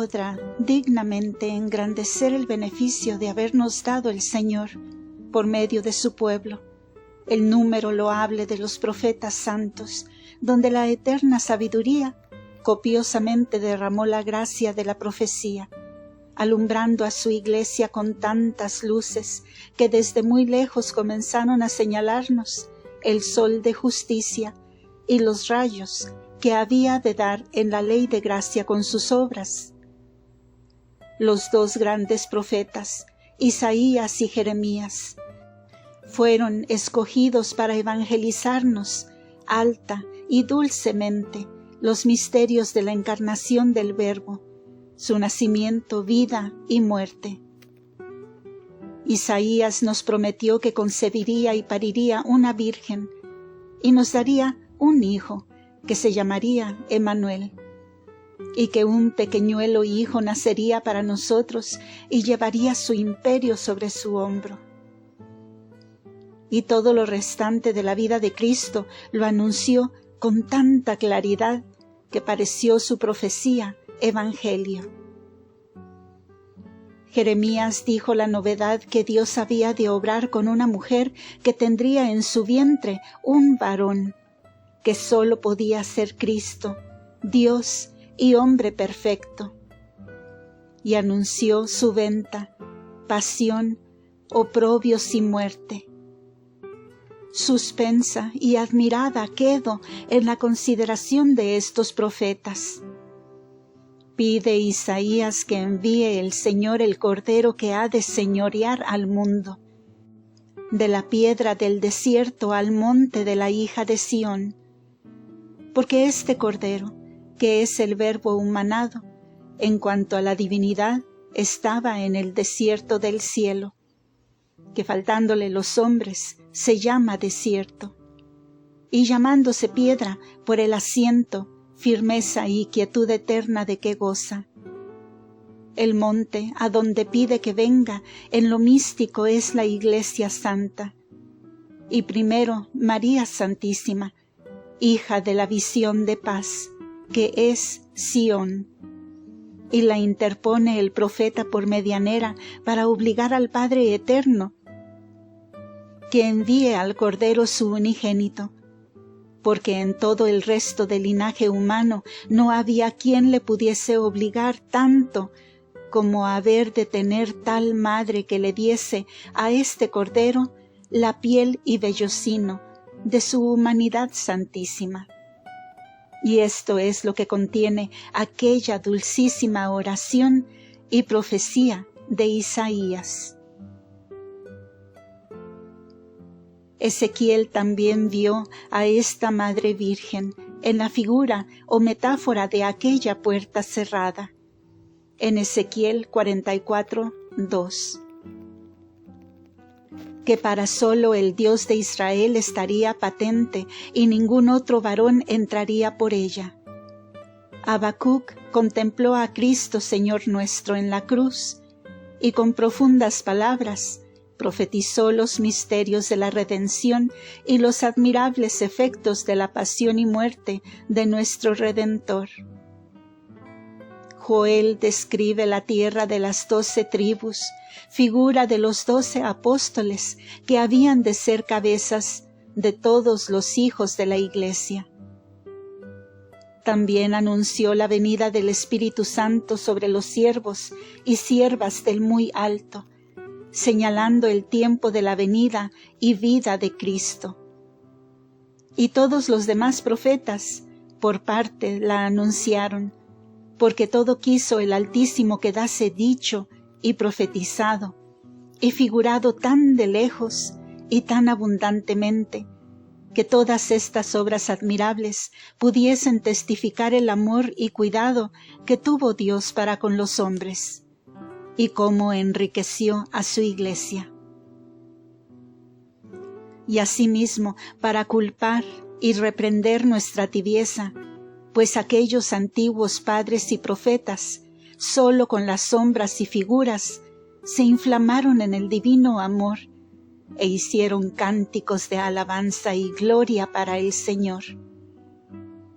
podrá dignamente engrandecer el beneficio de habernos dado el Señor por medio de su pueblo, el número loable de los profetas santos, donde la eterna sabiduría copiosamente derramó la gracia de la profecía, alumbrando a su iglesia con tantas luces que desde muy lejos comenzaron a señalarnos el sol de justicia y los rayos que había de dar en la ley de gracia con sus obras. Los dos grandes profetas, Isaías y Jeremías, fueron escogidos para evangelizarnos alta y dulcemente los misterios de la encarnación del Verbo, su nacimiento, vida y muerte. Isaías nos prometió que concebiría y pariría una virgen y nos daría un hijo que se llamaría Emmanuel, y que un pequeñuelo hijo nacería para nosotros y llevaría su imperio sobre su hombro. Y todo lo restante de la vida de Cristo lo anunció con tanta claridad que pareció su profecía evangelio. Jeremías dijo la novedad que Dios había de obrar con una mujer que tendría en su vientre un varón, que sólo podía ser Cristo, Dios y hombre perfecto. Y anunció su venta, pasión, oprobios y muerte. Suspensa y admirada quedo en la consideración de estos profetas. Pide Isaías que envíe el Señor el Cordero que ha de señorear al mundo, de la piedra del desierto al monte de la hija de Sión, porque este Cordero, que es el Verbo humanado, en cuanto a la divinidad, estaba en el desierto del cielo, que faltándole los hombres se llama desierto, y llamándose piedra por el asiento, firmeza y quietud eterna de que goza. El monte a donde pide que venga en lo místico es la Iglesia Santa, y primero María Santísima, hija de la visión de paz, que es Sión, y la interpone el profeta por medianera para obligar al Padre Eterno que envíe al Cordero su unigénito, porque en todo el resto del linaje humano no había quien le pudiese obligar tanto como haber de tener tal madre que le diese a este Cordero la piel y vellocino de su humanidad santísima. Y esto es lo que contiene aquella dulcísima oración y profecía de Isaías. Ezequiel también vio a esta Madre Virgen en la figura o metáfora de aquella puerta cerrada, en Ezequiel 44:2, que para solo el Dios de Israel estaría patente y ningún otro varón entraría por ella. Habacuc contempló a Cristo Señor nuestro en la cruz y con profundas palabras profetizó los misterios de la redención y los admirables efectos de la pasión y muerte de nuestro Redentor. Joel describe la tierra de las 12 tribus, figura de los 12 apóstoles que habían de ser cabezas de todos los hijos de la Iglesia. También anunció la venida del Espíritu Santo sobre los siervos y siervas del Muy Alto, señalando el tiempo de la venida y vida de Cristo. Y todos los demás profetas, por parte, la anunciaron, porque todo quiso el Altísimo quedase dicho y profetizado, y figurado tan de lejos y tan abundantemente, que todas estas obras admirables pudiesen testificar el amor y cuidado que tuvo Dios para con los hombres, y cómo enriqueció a su Iglesia. Y asimismo, para culpar y reprender nuestra tibieza, pues aquellos antiguos padres y profetas, solo con las sombras y figuras, se inflamaron en el divino amor e hicieron cánticos de alabanza y gloria para el Señor.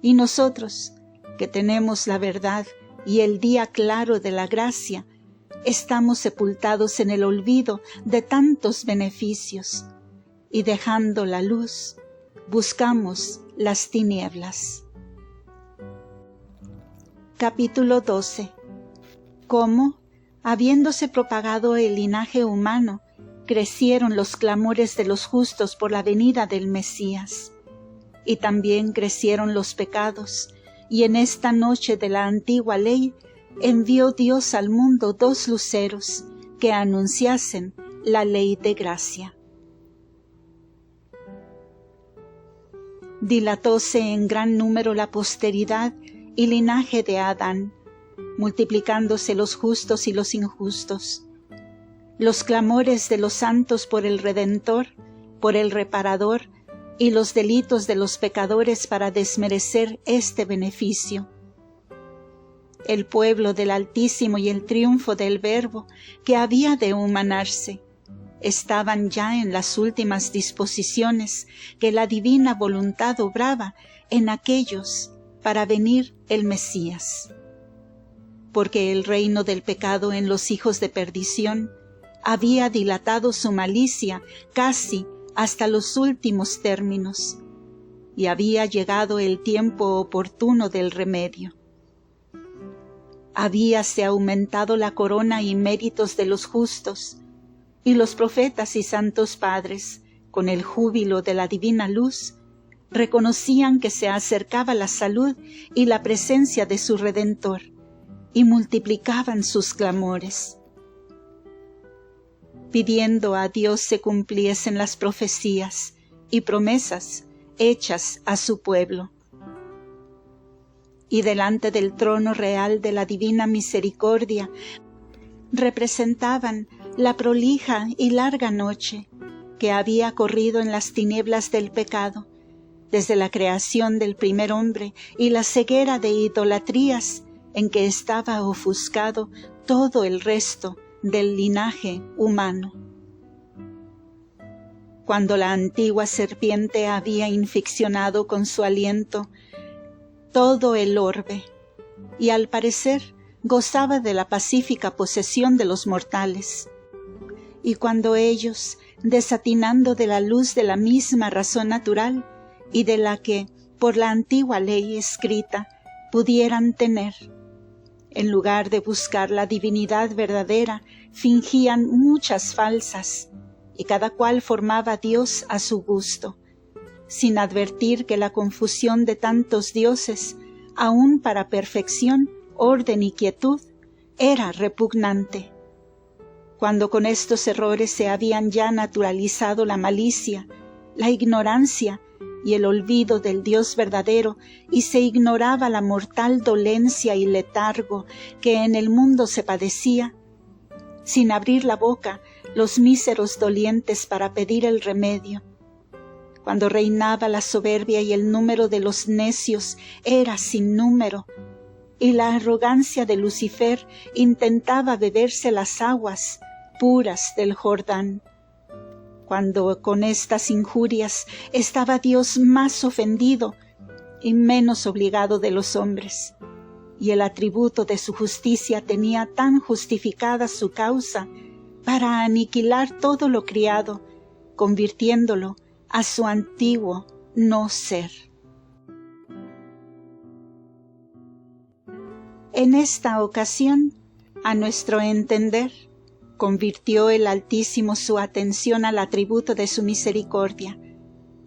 Y nosotros, que tenemos la verdad y el día claro de la gracia, estamos sepultados en el olvido de tantos beneficios, y dejando la luz, buscamos las tinieblas. Capítulo 12. Cómo, habiéndose propagado el linaje humano, crecieron los clamores de los justos por la venida del Mesías, y también crecieron los pecados, y en esta noche de la antigua ley envió Dios al mundo 2 luceros que anunciasen la ley de gracia. Dilatóse en gran número la posteridad y linaje de Adán, multiplicándose los justos y los injustos. Los clamores de los santos por el Redentor, por el Reparador, y los delitos de los pecadores para desmerecer este beneficio. El pueblo del Altísimo y el triunfo del Verbo, que había de humanarse, estaban ya en las últimas disposiciones que la divina voluntad obraba en aquellos para venir el Mesías. Porque el reino del pecado en los hijos de perdición había dilatado su malicia casi hasta los últimos términos, y había llegado el tiempo oportuno del remedio. Habíase aumentado la corona y méritos de los justos, y los profetas y santos padres, con el júbilo de la divina luz, reconocían que se acercaba la salud y la presencia de su Redentor, y multiplicaban sus clamores, pidiendo a Dios se cumpliesen las profecías y promesas hechas a su pueblo. Y delante del trono real de la divina misericordia representaban la prolija y larga noche que había corrido en las tinieblas del pecado, desde la creación del primer hombre y la ceguera de idolatrías en que estaba ofuscado todo el resto del linaje humano. Cuando la antigua serpiente había inficcionado con su aliento todo el orbe, y al parecer gozaba de la pacífica posesión de los mortales, y cuando ellos, desatinando de la luz de la misma razón natural y de la que, por la antigua ley escrita, pudieran tener, en lugar de buscar la divinidad verdadera, fingían muchas falsas, y cada cual formaba a Dios a su gusto, sin advertir que la confusión de tantos dioses, aun para perfección, orden y quietud, era repugnante. Cuando con estos errores se habían ya naturalizado la malicia, la ignorancia y el olvido del Dios verdadero, y se ignoraba la mortal dolencia y letargo que en el mundo se padecía, sin abrir la boca los míseros dolientes para pedir el remedio. Cuando reinaba la soberbia y el número de los necios era sin número, y la arrogancia de Lucifer intentaba beberse las aguas puras del Jordán. Cuando con estas injurias estaba Dios más ofendido y menos obligado de los hombres, y el atributo de su justicia tenía tan justificada su causa para aniquilar todo lo criado, convirtiéndolo a su antiguo no ser. En esta ocasión, a nuestro entender, convirtió el Altísimo su atención al atributo de su misericordia,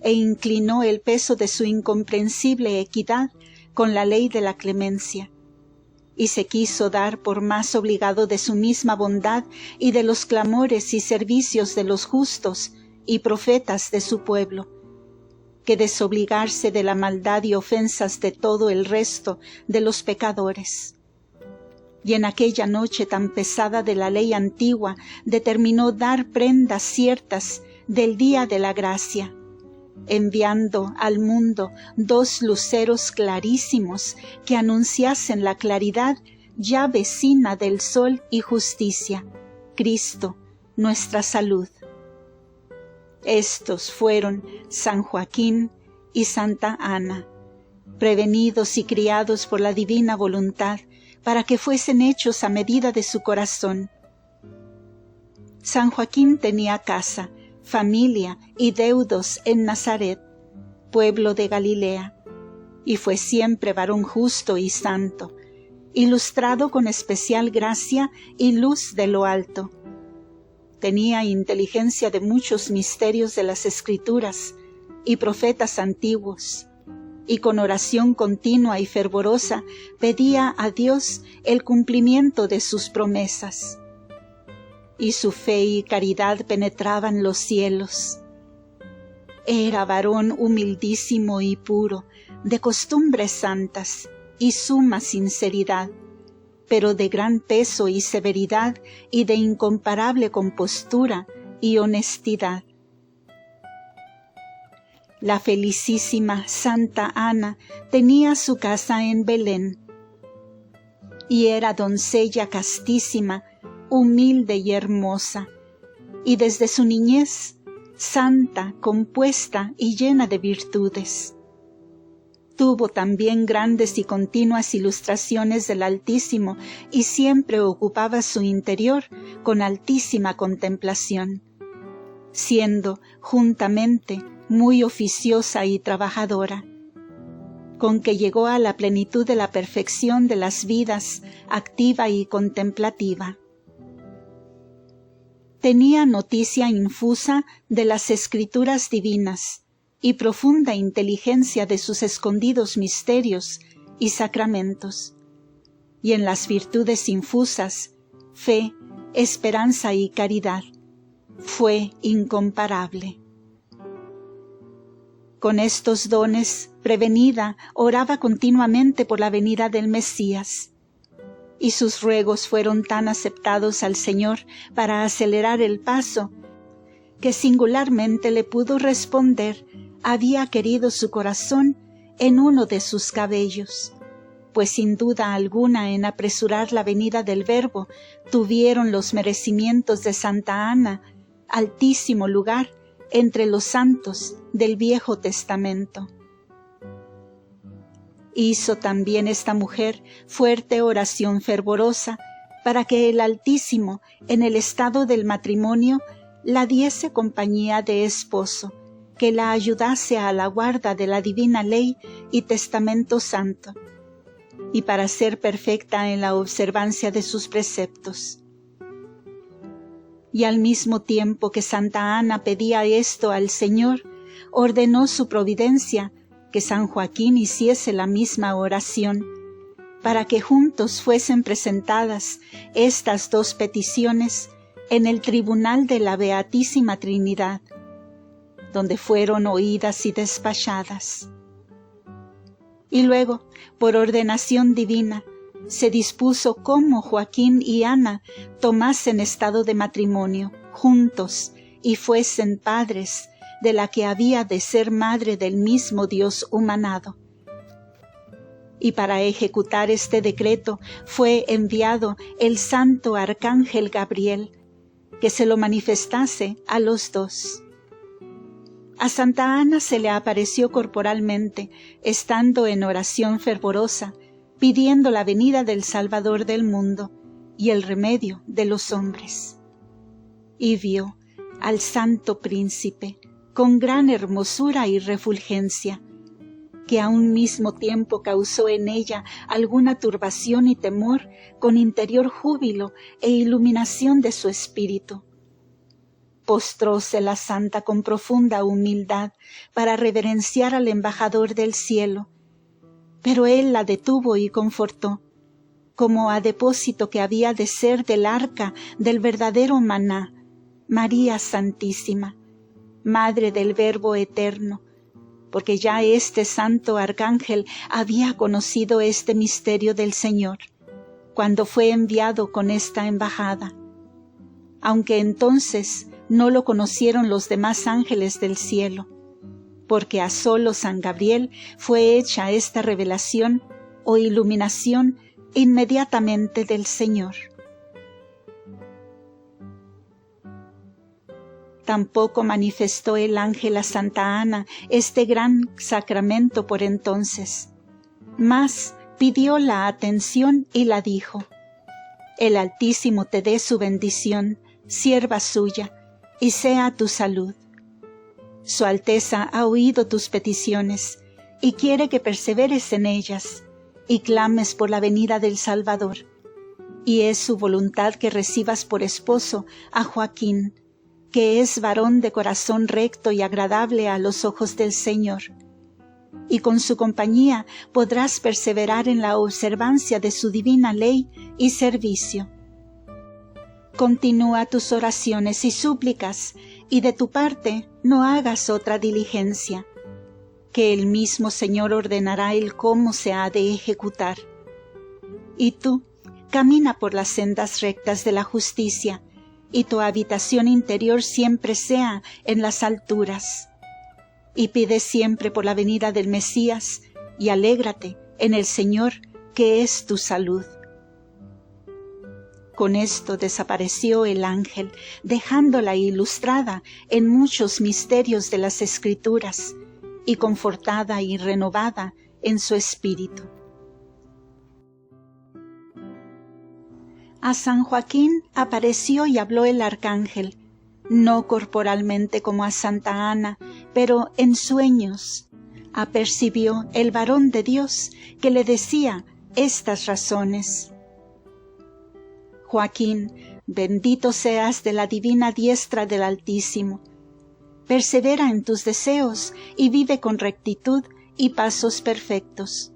e inclinó el peso de su incomprensible equidad con la ley de la clemencia, y se quiso dar por más obligado de su misma bondad y de los clamores y servicios de los justos y profetas de su pueblo, que desobligarse de la maldad y ofensas de todo el resto de los pecadores. Y en aquella noche tan pesada de la ley antigua determinó dar prendas ciertas del día de la gracia, enviando al mundo 2 luceros clarísimos que anunciasen la claridad ya vecina del sol y justicia, Cristo, nuestra salud. Estos fueron San Joaquín y Santa Ana, prevenidos y criados por la divina voluntad, para que fuesen hechos a medida de su corazón. San Joaquín tenía casa, familia y deudos en Nazaret, pueblo de Galilea, y fue siempre varón justo y santo, ilustrado con especial gracia y luz de lo alto. Tenía inteligencia de muchos misterios de las Escrituras y profetas antiguos, y con oración continua y fervorosa pedía a Dios el cumplimiento de sus promesas. Y su fe y caridad penetraban los cielos. Era varón humildísimo y puro, de costumbres santas y suma sinceridad, pero de gran peso y severidad y de incomparable compostura y honestidad. La felicísima Santa Ana tenía su casa en Belén, y era doncella castísima, humilde y hermosa, y desde su niñez, santa, compuesta y llena de virtudes. Tuvo también grandes y continuas ilustraciones del Altísimo y siempre ocupaba su interior con altísima contemplación, siendo juntamente muy oficiosa y trabajadora, con que llegó a la plenitud de la perfección de las vidas activa y contemplativa. Tenía noticia infusa de las Escrituras divinas y profunda inteligencia de sus escondidos misterios y sacramentos, y en las virtudes infusas, fe, esperanza y caridad, fue incomparable. Con estos dones, prevenida, oraba continuamente por la venida del Mesías, y sus ruegos fueron tan aceptados al Señor para acelerar el paso, que singularmente le pudo responder había querido su corazón en uno de sus cabellos, pues sin duda alguna en apresurar la venida del Verbo tuvieron los merecimientos de Santa Ana altísimo lugar entre los santos del Viejo Testamento. Hizo también esta mujer fuerte oración fervorosa para que el Altísimo, en el estado del matrimonio, la diese compañía de esposo, que la ayudase a la guarda de la divina ley y testamento santo, y para ser perfecta en la observancia de sus preceptos. Y al mismo tiempo que Santa Ana pedía esto al Señor, ordenó su providencia que San Joaquín hiciese la misma oración, para que juntos fuesen presentadas estas dos peticiones en el tribunal de la Beatísima Trinidad, donde fueron oídas y despachadas. Y luego, por ordenación divina, se dispuso cómo Joaquín y Ana tomasen estado de matrimonio juntos y fuesen padres de la que había de ser madre del mismo Dios humanado. Y para ejecutar este decreto fue enviado el santo arcángel Gabriel, que se lo manifestase a los dos. A Santa Ana se le apareció corporalmente, estando en oración fervorosa, pidiendo la venida del Salvador del mundo y el remedio de los hombres. Y vio al Santo Príncipe con gran hermosura y refulgencia, que a un mismo tiempo causó en ella alguna turbación y temor con interior júbilo e iluminación de su espíritu. Postróse la santa con profunda humildad para reverenciar al embajador del cielo, pero él la detuvo y confortó, como a depósito que había de ser del arca del verdadero maná, María Santísima, Madre del Verbo Eterno, porque ya este santo arcángel había conocido este misterio del Señor, cuando fue enviado con esta embajada, aunque entonces no lo conocieron los demás ángeles del cielo, porque a solo San Gabriel fue hecha esta revelación o iluminación inmediatamente del Señor. Tampoco manifestó el ángel a Santa Ana este gran sacramento por entonces, mas pidió la atención y la dijo: El Altísimo te dé su bendición, sierva suya, y sea tu salud. Su Alteza ha oído tus peticiones y quiere que perseveres en ellas y clames por la venida del Salvador. Y es su voluntad que recibas por esposo a Joaquín, que es varón de corazón recto y agradable a los ojos del Señor. Y con su compañía podrás perseverar en la observancia de su divina ley y servicio. Continúa tus oraciones y súplicas, y de tu parte no hagas otra diligencia, que el mismo Señor ordenará el cómo se ha de ejecutar. Y tú, camina por las sendas rectas de la justicia, y tu habitación interior siempre sea en las alturas. Y pide siempre por la venida del Mesías, y alégrate en el Señor, que es tu salud. Con esto desapareció el ángel, dejándola ilustrada en muchos misterios de las Escrituras, y confortada y renovada en su espíritu. A San Joaquín apareció y habló el arcángel, no corporalmente como a Santa Ana, pero en sueños. Apercibió el varón de Dios que le decía estas razones: Joaquín, bendito seas de la divina diestra del Altísimo. Persevera en tus deseos y vive con rectitud y pasos perfectos.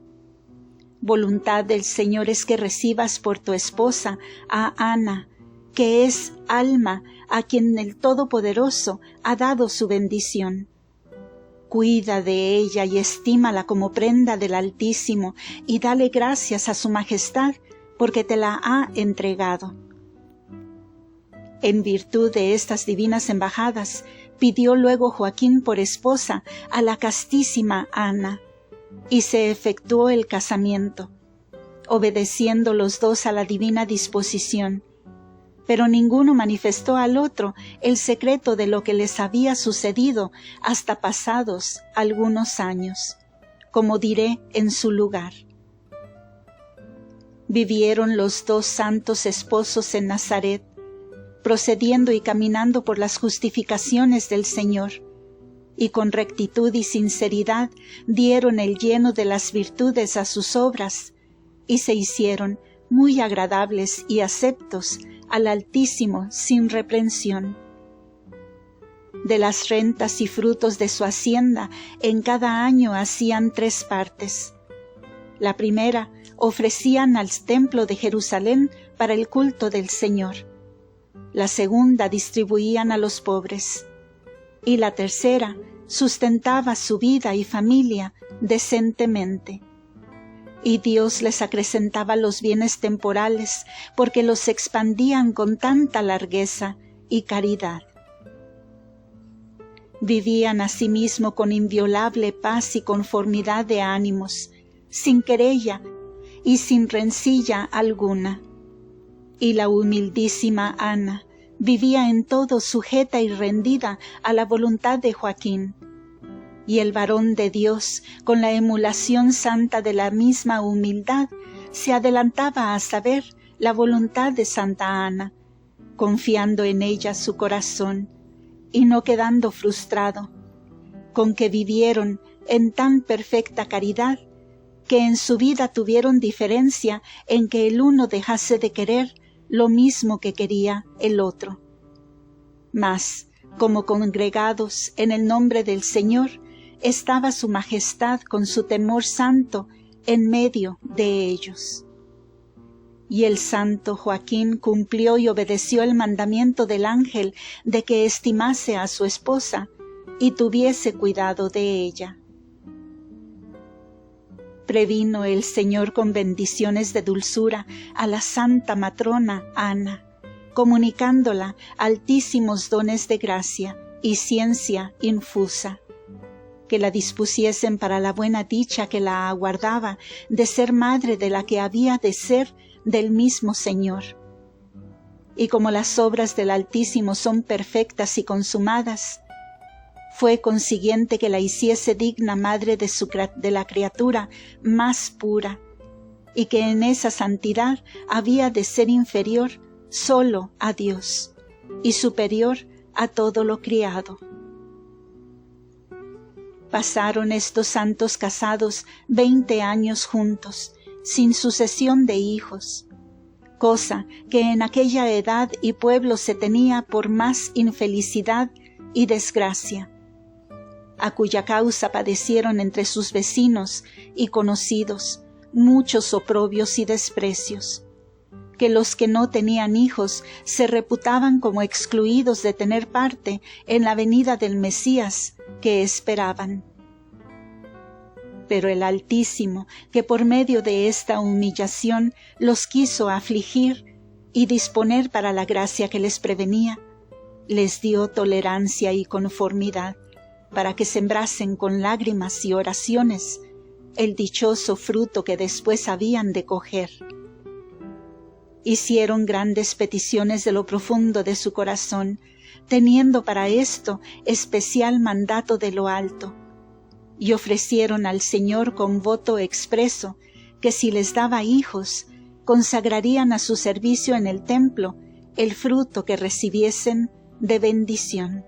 Voluntad del Señor es que recibas por tu esposa a Ana, que es alma a quien el Todopoderoso ha dado su bendición. Cuida de ella y estímala como prenda del Altísimo, y dale gracias a su majestad porque te la ha entregado. En virtud de estas divinas embajadas, pidió luego Joaquín por esposa a la castísima Ana, y se efectuó el casamiento, obedeciendo los dos a la divina disposición. Pero ninguno manifestó al otro el secreto de lo que les había sucedido hasta pasados algunos años, como diré en su lugar. Vivieron los dos santos esposos en Nazaret, procediendo y caminando por las justificaciones del Señor, y con rectitud y sinceridad dieron el lleno de las virtudes a sus obras, y se hicieron muy agradables y aceptos al Altísimo sin reprensión. De las rentas y frutos de su hacienda en cada año hacían 3 partes. La primera ofrecían al templo de Jerusalén para el culto del Señor. La segunda distribuían a los pobres. Y la tercera sustentaba su vida y familia decentemente. Y Dios les acrecentaba los bienes temporales, porque los expandían con tanta largueza y caridad. Vivían asimismo con inviolable paz y conformidad de ánimos, sin querella y sin rencilla alguna. Y la humildísima Ana vivía en todo sujeta y rendida a la voluntad de Joaquín. Y el varón de Dios, con la emulación santa de la misma humildad, se adelantaba a saber la voluntad de Santa Ana, confiando en ella su corazón, y no quedando frustrado, con que vivieron en tan perfecta caridad, que en su vida tuvieron diferencia en que el uno dejase de querer lo mismo que quería el otro. Mas, como congregados en el nombre del Señor, estaba su majestad con su temor santo en medio de ellos. Y el santo Joaquín cumplió y obedeció el mandamiento del ángel de que estimase a su esposa y tuviese cuidado de ella. Previno el Señor con bendiciones de dulzura a la santa matrona Ana, comunicándola altísimos dones de gracia y ciencia infusa, que la dispusiesen para la buena dicha que la aguardaba de ser madre de la que había de ser del mismo Señor. Y como las obras del Altísimo son perfectas y consumadas, fue consiguiente que la hiciese digna madre de la criatura más pura, y que en esa santidad había de ser inferior solo a Dios y superior a todo lo criado. Pasaron estos santos casados 20 años juntos, sin sucesión de hijos, cosa que en aquella edad y pueblo se tenía por más infelicidad y desgracia, a cuya causa padecieron entre sus vecinos y conocidos muchos oprobios y desprecios, que los que no tenían hijos se reputaban como excluidos de tener parte en la venida del Mesías que esperaban. Pero el Altísimo, que por medio de esta humillación los quiso afligir y disponer para la gracia que les prevenía, les dio tolerancia y conformidad, para que sembrasen con lágrimas y oraciones el dichoso fruto que después habían de coger. Hicieron grandes peticiones de lo profundo de su corazón, teniendo para esto especial mandato de lo alto, y ofrecieron al Señor con voto expreso que si les daba hijos, consagrarían a su servicio en el templo el fruto que recibiesen de bendición.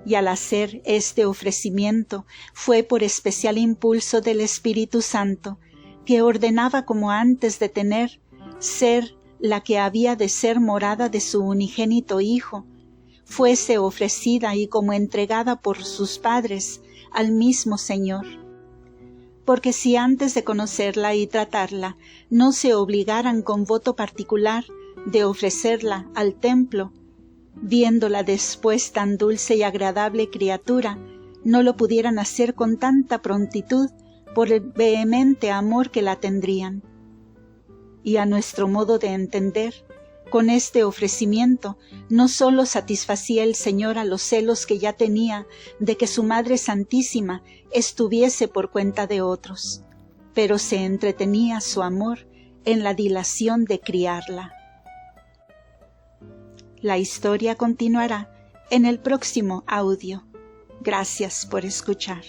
Y al hacer este ofrecimiento fue por especial impulso del Espíritu Santo, que ordenaba como antes de tener ser la que había de ser morada de su unigénito Hijo, fuese ofrecida y como entregada por sus padres al mismo Señor. Porque si antes de conocerla y tratarla no se obligaran con voto particular de ofrecerla al templo, viéndola después tan dulce y agradable criatura, no lo pudieran hacer con tanta prontitud por el vehemente amor que la tendrían. Y a nuestro modo de entender, con este ofrecimiento no sólo satisfacía el Señor a los celos que ya tenía de que su Madre Santísima estuviese por cuenta de otros, pero se entretenía su amor en la dilación de criarla. La historia continuará en el próximo audio. Gracias por escuchar.